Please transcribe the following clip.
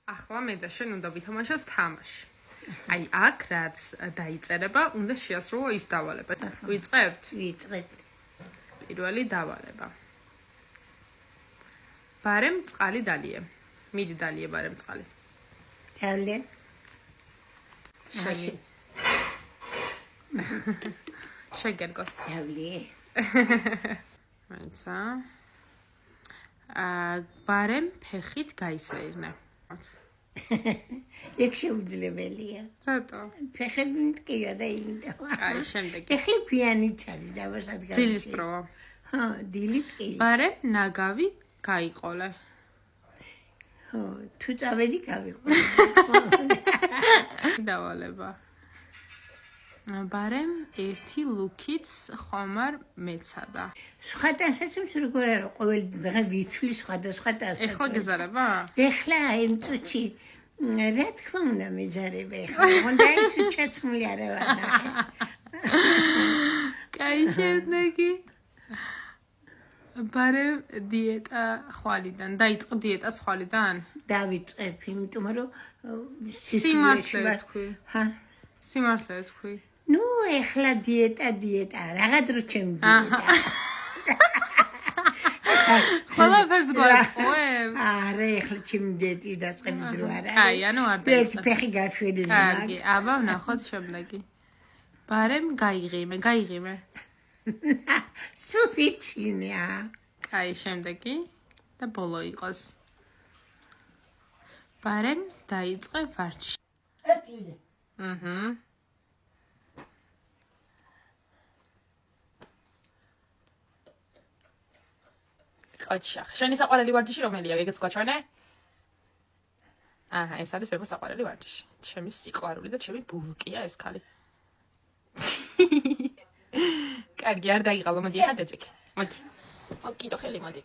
ახლა მე და შენ უნდა ვითამაშოთ თამაში. აი, აქ რაც დაიწერება, უნდა შეასრულო ის დავალება. ვიწყებთ? ვიწყებთ. პირველი დავალება. ბარემ წყალი დალიე. მიდი დალიე ბარემ წყალი. დავლიე. შენი. შეგერგოს. დავლიე. მაინცა. ბარემ ფეხით გაისეირნე. ეგ შეუძლებელია. რატო? ფეხები მტკია და იმდავა. აი, შემდეგი. ფეხი ქვიანიც არის, დავასად გაიცი. ძილისტროა. ჰა, დილი მტკია. ბარემ ნაგავი გაიყოლე. ხო, თუ წავედი გავიყოლე. დავალება. ბარემ ერთი ლუქიც ხომარ მეცადა. სხვადასხვასაც როგორ არა, ყოველ დღე ვიცვლი სხვადასხვა ტანს. ეხლა გეზარება? ეხლა აი მწუჩი. რა თქმა უნდა მეძარება ეხლა. უნდა ის ჩაცმული არა ვარ. კაი შემდეგი. ბარემ დიეტა ხვალიდან. დაიწყო დიეტა ხვალიდან? დავიწყებ, იმიტომ რომ სიმართლე თქვი. ჰა. სიმართლე თქვი. ნუ ეხლა დიეტა, რაღა დრო ჩემი დიეტა. ყველაფერს გვაქვს. არა, ეხლა ჩემი დიეტის დაწყების დრო არა. აი, ანუ არ დაიწყე. ერთი ფეხი გაშვედილი მაქვს. კარგი, აბა ვნახოთ შემდეგი. ბარემ გაიღიმე. სუფიცინია. კაი, შემდეგი და ბოლო იყოს. ბარემ დაიწყე ვარჯიში. ერთი. კოჩა, შენი საყვარელი ვარჯიში რომელია? ეგეც გვაჩვენე? აჰა, ეს არის მეფოს საყვარელი ვარჯიში. ჩემი სიყვარული და ჩემი ბულკია ეს ქალი. კარგი, არ დაიღალო, მოდი ახლა დაჭიქი. მოდი. ოკიდო ხელი, მოდი.